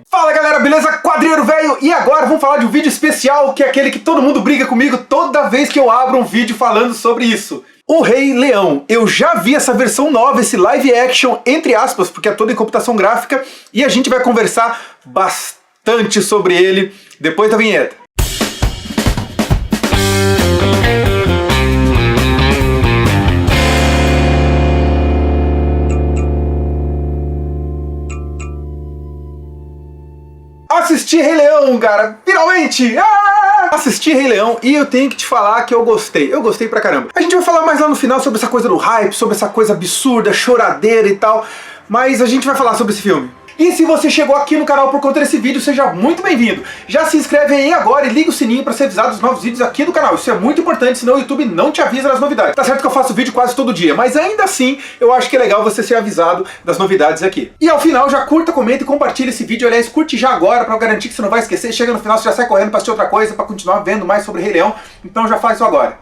Fala galera, beleza? Quadrinheiro velho! E agora vamos falar de um vídeo especial, que é aquele que todo mundo briga comigo toda vez que eu abro um vídeo falando sobre isso. O Rei Leão. Eu já vi essa versão nova, esse live action, entre aspas, porque é toda em computação gráfica, e a gente vai conversar bastante sobre ele depois da vinheta. Assisti Rei Leão, cara! Finalmente! Assisti Rei Leão e eu tenho que te falar que eu gostei. Eu gostei pra caramba. A gente vai falar mais lá no final sobre essa coisa do hype, sobre essa coisa absurda, choradeira e tal, mas a gente vai falar sobre esse filme. E se você chegou aqui no canal por conta desse vídeo, seja muito bem-vindo. Já se inscreve aí agora e liga o sininho para ser avisado dos novos vídeos aqui do canal. Isso é muito importante, senão o YouTube não te avisa das novidades. Tá certo que eu faço vídeo quase todo dia, mas ainda assim eu acho que é legal você ser avisado das novidades aqui. E ao final já curta, comenta e compartilha esse vídeo. Aliás, curte já agora para garantir que você não vai esquecer. Chega no final, você já sai correndo para assistir outra coisa, para continuar vendo mais sobre Rei Leão. Então já faz isso agora.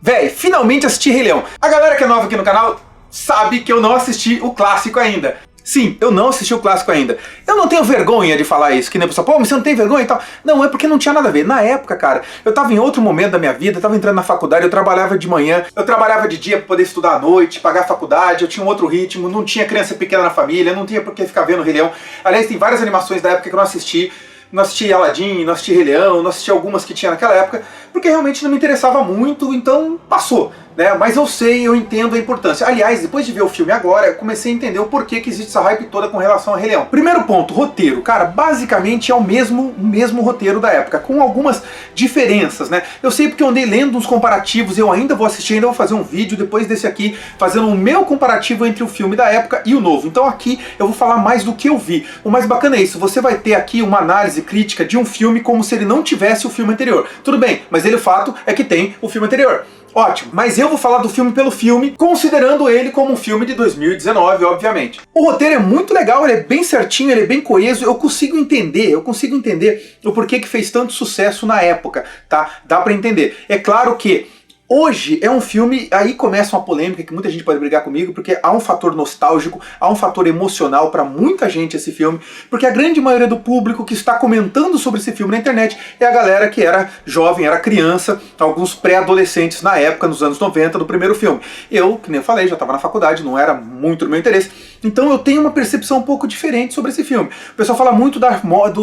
Véi, finalmente assisti Rei Leão. A galera que é nova aqui no canal sabe que eu não assisti o clássico ainda. Sim, eu não assisti o clássico ainda. Eu não tenho vergonha de falar isso, que nem a pessoa, pô, mas você não tem vergonha e tal. Não, é porque não tinha nada a ver. Na época, cara, eu tava em outro momento da minha vida, eu tava entrando na faculdade, eu trabalhava de manhã, eu trabalhava de dia pra poder estudar à noite, pagar a faculdade, eu tinha um outro ritmo, não tinha criança pequena na família, não tinha por que ficar vendo Rei Leão. Aliás, tem várias animações da época que eu não assisti. Não assisti Aladdin, não assisti Rei Leão, não assisti algumas que tinha naquela época, porque realmente não me interessava muito, então passou, né? Mas eu sei, eu entendo a importância. Aliás, depois de ver o filme agora, eu comecei a entender o porquê que existe essa hype toda com relação a Rei Leão. Primeiro ponto, roteiro. Cara, basicamente é o mesmo roteiro da época, com algumas diferenças, né? Eu sei porque eu andei lendo uns comparativos, eu ainda vou assistir, ainda vou fazer um vídeo depois desse aqui, fazendo o meu comparativo entre o filme da época e o novo. Então aqui eu vou falar mais do que eu vi. O mais bacana é isso, você vai ter aqui uma análise crítica de um filme como se ele não tivesse o filme anterior. Tudo bem, mas o fato é que tem o filme anterior. Ótimo, mas eu vou falar do filme pelo filme, considerando ele como um filme de 2019, obviamente. O roteiro é muito legal, ele é bem certinho, ele é bem coeso, eu consigo entender o porquê que fez tanto sucesso na época, tá? Dá pra entender. É claro que hoje é um filme, aí começa uma polêmica que muita gente pode brigar comigo, porque há um fator nostálgico, há um fator emocional para muita gente esse filme, porque a grande maioria do público que está comentando sobre esse filme na internet é a galera que era jovem, era criança, alguns pré-adolescentes na época, nos anos 90, do primeiro filme. Eu, que nem eu falei, já estava na faculdade, não era muito do meu interesse, então eu tenho uma percepção um pouco diferente sobre esse filme. O pessoal fala muito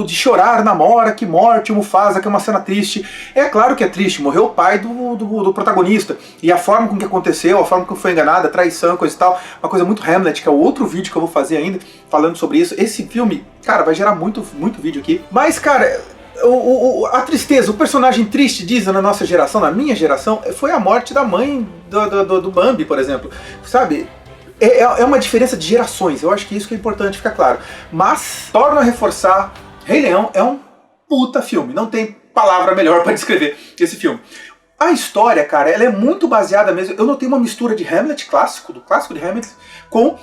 de chorar na Mora, que morte, o Mufasa, que é uma cena triste. É claro que é triste, morreu o pai do protagonista, e a forma com que aconteceu, a forma com que foi enganada, a traição, coisa e tal, uma coisa muito Hamlet, que é outro vídeo que eu vou fazer ainda, falando sobre isso. Esse filme, cara, vai gerar muito vídeo aqui. Mas, cara, a tristeza, o personagem triste, diz na nossa geração, na minha geração, foi a morte da mãe do Bambi, por exemplo, sabe? É uma diferença de gerações, eu acho que isso que é importante ficar claro. Mas, torno a reforçar, Rei Leão é um puta filme, não tem palavra melhor para descrever esse filme. A história, cara, ela é muito baseada mesmo. Eu notei uma mistura de Hamlet clássico, do clássico de Hamlet, com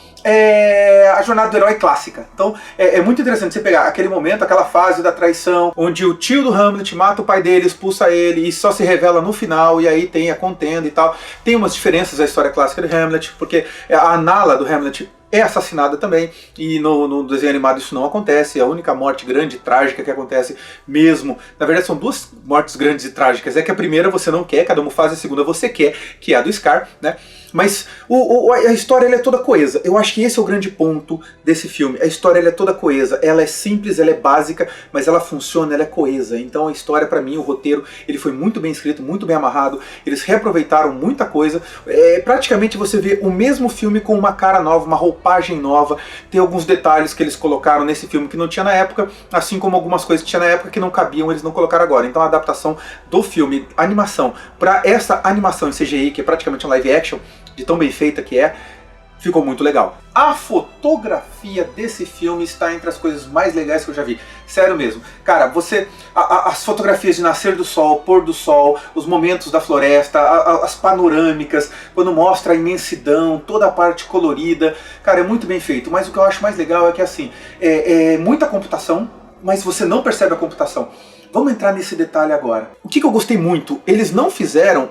a jornada do herói clássica. Então é muito interessante você pegar aquele momento, aquela fase da traição, onde o tio do Hamlet mata o pai dele, expulsa ele e só se revela no final, e aí tem a contenda e tal. Tem umas diferenças da história clássica de Hamlet, porque a Nala do Hamlet é assassinada também, e no desenho animado isso não acontece. A única morte grande e trágica que acontece mesmo, na verdade são duas mortes grandes e trágicas, é que a primeira você não quer, cada Mufasa, a segunda você quer, que é a do Scar, né? Mas a história ela é toda coesa. Eu acho que esse é o grande ponto desse filme. A história ela é toda coesa. Ela é simples, ela é básica, mas ela funciona, ela é coesa. Então a história, pra mim, o roteiro, ele foi muito bem escrito, muito bem amarrado. Eles reaproveitaram muita coisa. Praticamente você vê o mesmo filme com uma cara nova, uma roupagem nova. Tem alguns detalhes que eles colocaram nesse filme que não tinha na época, assim como algumas coisas que tinha na época que não cabiam, eles não colocaram agora. Então a adaptação do filme, animação, pra essa animação em CGI, que é praticamente um live action, de tão bem feita que é, ficou muito legal. A fotografia desse filme está entre as coisas mais legais que eu já vi. Sério mesmo. Cara, as fotografias de nascer do sol, pôr do sol, os momentos da floresta, as panorâmicas, quando mostra a imensidão, toda a parte colorida. Cara, é muito bem feito. Mas o que eu acho mais legal é que, assim, é muita computação, mas você não percebe a computação. Vamos entrar nesse detalhe agora. O que eu gostei muito, eles não fizeram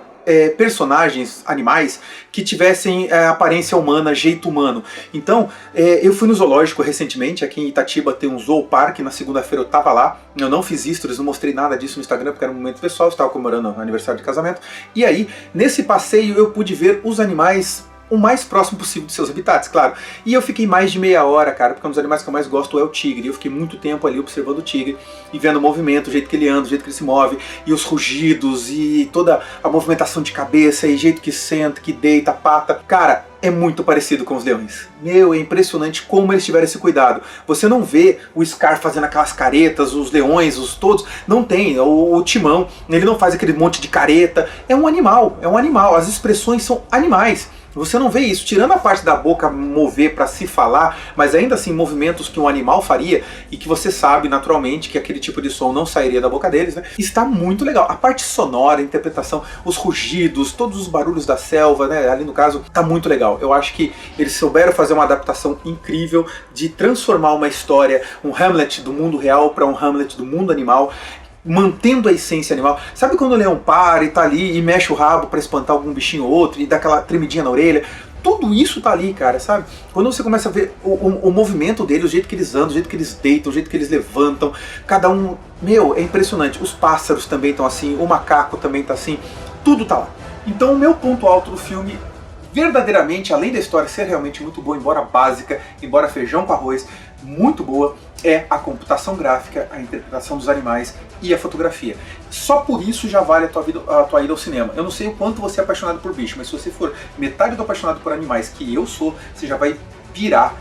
personagens, animais, que tivessem aparência humana, jeito humano. Então, eu fui no zoológico recentemente, aqui em Itatiba tem um zooparque, na segunda-feira eu tava lá, eu não fiz stories, não mostrei nada disso no Instagram, porque era um momento pessoal, eu estava comemorando o aniversário de casamento, e aí, nesse passeio eu pude ver os animais o mais próximo possível dos seus habitats, claro. E eu fiquei mais de meia hora, cara, porque um dos animais que eu mais gosto é o tigre. Eu fiquei muito tempo ali observando o tigre e vendo o movimento, o jeito que ele anda, o jeito que ele se move, e os rugidos, e toda a movimentação de cabeça, e o jeito que senta, que deita, pata. Cara, é muito parecido com os leões. Meu, é impressionante como eles tiveram esse cuidado. Você não vê o Scar fazendo aquelas caretas, os leões, os todos. Não tem. O Timão, ele não faz aquele monte de careta. É um animal, é um animal. As expressões são animais. Você não vê isso, tirando a parte da boca mover para se falar, mas ainda assim movimentos que um animal faria e que você sabe naturalmente que aquele tipo de som não sairia da boca deles, né? Está muito legal. A parte sonora, a interpretação, os rugidos, todos os barulhos da selva, né? Ali no caso, tá muito legal. Eu acho que eles souberam fazer uma adaptação incrível de transformar uma história, um Hamlet do mundo real para um Hamlet do mundo animal, mantendo a essência animal. Sabe quando o leão para e tá ali e mexe o rabo pra espantar algum bichinho ou outro e dá aquela tremidinha na orelha? Tudo isso tá ali, cara, sabe? Quando você começa a ver o movimento dele, o jeito que eles andam, o jeito que eles deitam, o jeito que eles levantam, cada um... Meu, é impressionante. Os pássaros também estão assim, o macaco também tá assim, tudo tá lá. Então o meu ponto alto do filme, verdadeiramente, além da história ser realmente muito boa, embora básica, embora feijão com arroz, muito boa, é a computação gráfica, a interpretação dos animais e a fotografia. Só por isso já vale a tua ida ao cinema. Eu não sei o quanto você é apaixonado por bicho, mas se você for metade do apaixonado por animais que eu sou, você já vai pirar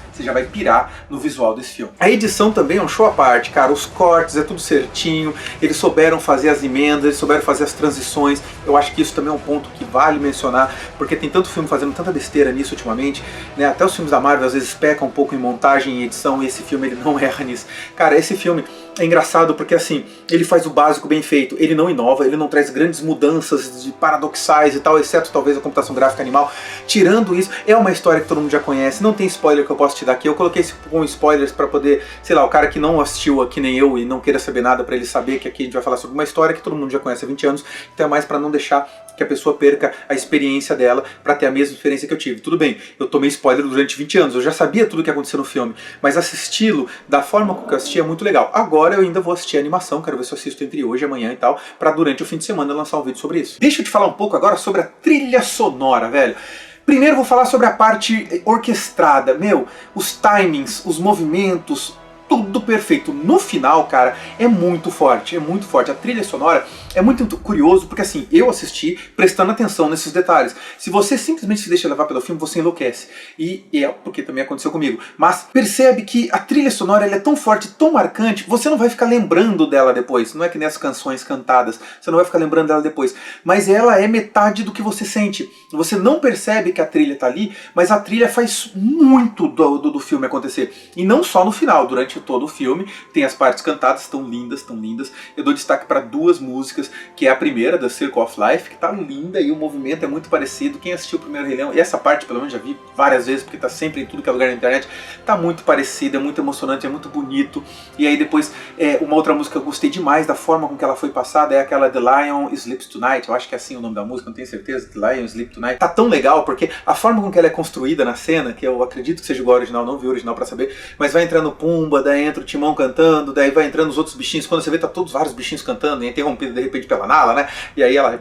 no visual desse filme. A edição também é um show à parte, cara, os cortes, é tudo certinho, eles souberam fazer as emendas, eles souberam fazer as transições. Eu acho que isso também é um ponto que vale mencionar, porque tem tanto filme fazendo tanta besteira nisso ultimamente, né? Até os filmes da Marvel às vezes pecam um pouco em montagem e edição, e esse filme ele não erra nisso. Cara, esse filme é engraçado porque assim, ele faz o básico bem feito, ele não inova, ele não traz grandes mudanças de paradoxais e tal, exceto talvez a computação gráfica animal. Tirando isso, é uma história que todo mundo já conhece, não tem spoiler que eu posso te dar aqui. Eu coloquei isso com spoilers pra poder, sei lá, o cara que não assistiu aqui nem eu e não queira saber nada, pra ele saber que aqui a gente vai falar sobre uma história que todo mundo já conhece há 20 anos, então é mais pra não deixar que a pessoa perca a experiência dela pra ter a mesma experiência que eu tive. Tudo bem, eu tomei spoiler durante 20 anos, eu já sabia tudo o que ia acontecer no filme, mas assisti-lo da forma com que eu assisti é muito legal. Agora eu ainda vou assistir a animação, quero ver se eu assisto entre hoje e amanhã e tal, pra durante o fim de semana lançar um vídeo sobre isso. Deixa eu te falar um pouco agora sobre a trilha sonora, velho. Primeiro vou falar sobre a parte orquestrada, meu, os timings, os movimentos, tudo perfeito. No final, cara, é muito forte, é muito forte. A trilha sonora é muito curioso, porque assim, eu assisti prestando atenção nesses detalhes. Se você simplesmente se deixa levar pelo filme, você enlouquece. E é porque também aconteceu comigo. Mas percebe que a trilha sonora ela é tão forte, tão marcante, você não vai ficar lembrando dela depois. Não é que nem as canções cantadas, você não vai ficar lembrando dela depois. Mas ela é metade do que você sente. Você não percebe que a trilha tá ali, mas a trilha faz muito do filme acontecer. E não só no final, durante todo o filme, tem as partes cantadas, tão lindas, tão lindas. Eu dou destaque para duas músicas, que é a primeira, da Circle of Life, que tá linda e o movimento é muito parecido. Quem assistiu o primeiro Rei Leão, e essa parte pelo menos já vi várias vezes, porque tá sempre em tudo que é lugar na internet, tá muito parecido, é muito emocionante, é muito bonito. E aí depois, uma outra música que eu gostei demais da forma com que ela foi passada é aquela The Lion Sleeps Tonight, eu acho que é assim o nome da música, não tenho certeza, The Lion Sleeps Tonight. Tá tão legal, porque a forma com que ela é construída na cena, que eu acredito que seja igual ao original, não vi o original pra saber, mas vai entrando Pumba, daí entra o Timão cantando, daí vai entrando os outros bichinhos, quando você vê tá todos vários bichinhos cantando, e interrompido de repente pela Nala, né? E aí ela...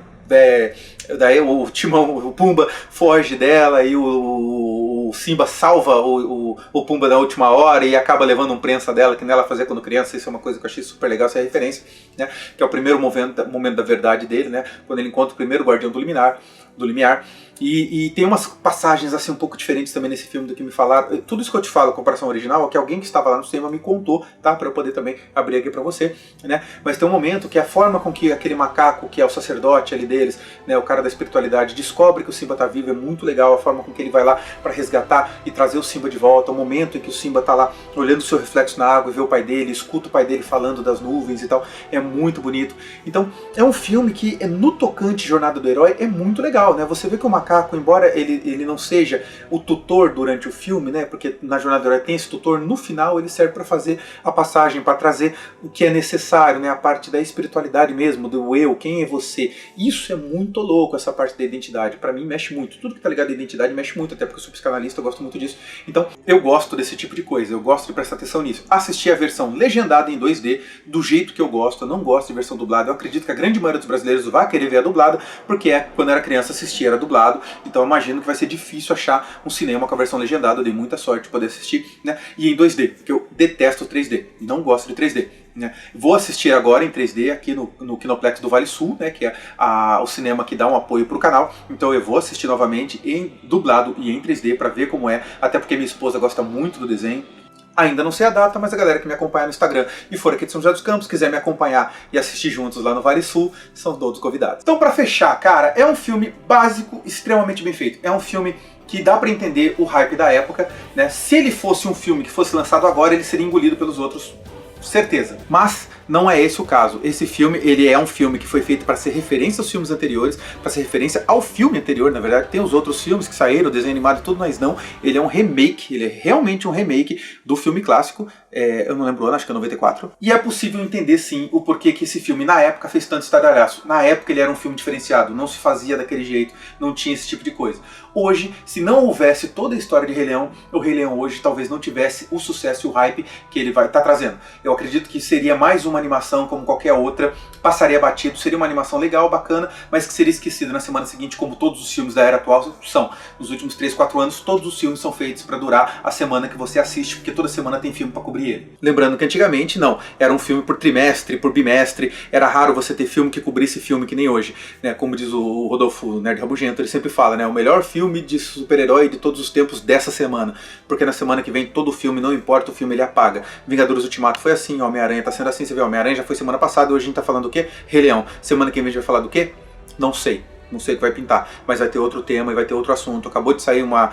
daí o Timão, o Pumba foge dela e o Simba salva o Pumba na última hora e acaba levando um prensa dela que nela fazia quando criança. Isso é uma coisa que eu achei super legal, essa referência, né? Que é o primeiro momento da verdade dele, né? Quando ele encontra o primeiro guardião do limiar. E tem umas passagens assim um pouco diferentes também nesse filme do que me falaram. Tudo isso que eu te falo, a comparação original, é que alguém que estava lá no cinema me contou, tá? Pra eu poder também abrir aqui pra você, né? Mas tem um momento que a forma com que aquele macaco, que é o sacerdote ali deles, né, o cara da espiritualidade, descobre que o Simba tá vivo, é muito legal a forma com que ele vai lá pra resgatar e trazer o Simba de volta, o momento em que o Simba tá lá olhando o seu reflexo na água e vê o pai dele, escuta o pai dele falando das nuvens e tal, é muito bonito. Então é um filme que no tocante Jornada do Herói é muito legal. legal, né? Você vê que o macaco, embora ele não seja o tutor durante o filme, né? Porque na Jornada do Herói tem esse tutor, no final ele serve para fazer a passagem, para trazer o que é necessário, né? A parte da espiritualidade mesmo, do eu, quem é você. Isso é muito louco, essa parte da identidade. Para mim mexe muito. Tudo que tá ligado à identidade mexe muito, até porque eu sou psicanalista, eu gosto muito disso. Então eu gosto desse tipo de coisa, eu gosto de prestar atenção nisso. Assisti a versão legendada em 2D, do jeito que eu gosto, eu não gosto de versão dublada. Eu acredito que a grande maioria dos brasileiros vai querer ver a dublada, porque quando era criança assistia era dublado, então eu imagino que vai ser difícil achar um cinema com a versão legendada. Eu dei muita sorte de poder assistir, né? E em 2D, porque eu detesto 3D, não gosto de 3D. Né? Vou assistir agora em 3D aqui no Kinoplex do Vale Sul, né, que é o cinema que dá um apoio para o canal, então eu vou assistir novamente em dublado e em 3D para ver como é, até porque minha esposa gosta muito do desenho. Ainda não sei a data, mas a galera que me acompanha no Instagram e for aqui de São José dos Campos, quiser me acompanhar e assistir juntos lá no Vale Sul, são todos convidados. Então, pra fechar, cara, é um filme básico, extremamente bem feito. É um filme que dá pra entender o hype da época, né? Se ele fosse um filme que fosse lançado agora, ele seria engolido pelos outros, certeza. Mas não é esse o caso. Esse filme, ele é um filme que foi feito para ser referência aos filmes anteriores, para ser referência ao filme anterior, na verdade. Tem os outros filmes que saíram, o desenho animado e tudo, mas não. Ele é um remake, ele é realmente um remake do filme clássico. Eu não lembro o ano, acho que é 94. E é possível entender, sim, o porquê que esse filme, na época, fez tanto estardalhaço. Na época ele era um filme diferenciado, não se fazia daquele jeito, não tinha esse tipo de coisa. Hoje, se não houvesse toda a história de Rei Leão, o Rei Leão hoje talvez não tivesse o sucesso e o hype que ele vai estar trazendo. Eu acredito que seria mais uma animação como qualquer outra, passaria batido, seria uma animação legal, bacana, mas que seria esquecida na semana seguinte, como todos os filmes da era atual são. Nos últimos 3, 4 anos, todos os filmes são feitos para durar a semana que você assiste, porque toda semana tem filme para cobrir ele. Lembrando que antigamente, não, era um filme por trimestre, por bimestre, era raro você ter filme que cobrisse filme que nem hoje, né? Como diz o Rodolfo Nerd Rabugento, ele sempre fala, né? O melhor filme de super-herói de todos os tempos dessa semana, porque na semana que vem todo filme, não importa o filme, ele apaga. Vingadores Ultimato foi assim, Homem-Aranha tá sendo assim, você vê, Homem-Aranha já foi semana passada, hoje a gente tá falando do quê? Rei Leão. Semana que vem a gente vai falar do quê? Não sei. Não sei o que vai pintar, mas vai ter outro tema e vai ter outro assunto. Acabou de sair uma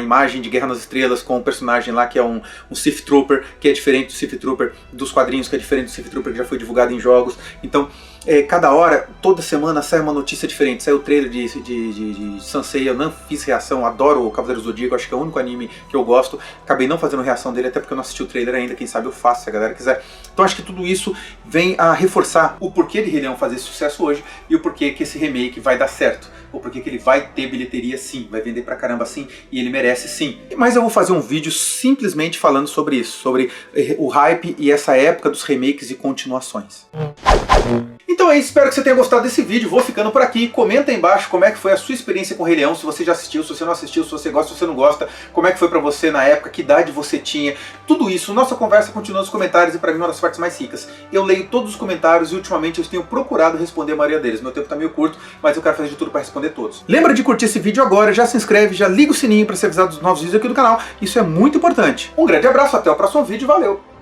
imagem de Guerra nas Estrelas com um personagem lá que é um Sith Trooper, que é diferente do Sith Trooper dos quadrinhos, que é diferente do Sith Trooper que já foi divulgado em jogos. Então, cada hora, toda semana sai uma notícia diferente. Sai o trailer de Sansei, eu não fiz reação, adoro o Cavaleiro do Zodíaco, acho que é o único anime que eu gosto. Acabei não fazendo reação dele, até porque eu não assisti o trailer ainda, quem sabe eu faço, se a galera quiser. Então acho que tudo isso vem a reforçar o porquê de Rei Leão fazer sucesso hoje e o porquê que esse remake vai dar certo. Ou porquê que ele vai ter bilheteria sim, vai vender pra caramba sim, e ele merece sim. Mas eu vou fazer um vídeo simplesmente falando sobre isso, sobre o hype e essa época dos remakes e continuações. Então é isso, espero que você tenha gostado desse vídeo, vou ficando por aqui, comenta aí embaixo como é que foi a sua experiência com o Rei Leão, se você já assistiu, se você não assistiu, se você gosta, se você não gosta, como é que foi pra você na época, que idade você tinha, tudo isso, nossa conversa continua nos comentários e pra mim é uma das partes mais ricas. Eu leio todos os comentários e ultimamente eu tenho procurado responder a maioria deles, meu tempo tá meio curto, mas eu quero fazer de tudo pra responder todos. Lembra de curtir esse vídeo agora, já se inscreve, já liga o sininho pra ser avisado dos novos vídeos aqui do canal, isso é muito importante. Um grande abraço, até o próximo vídeo, valeu!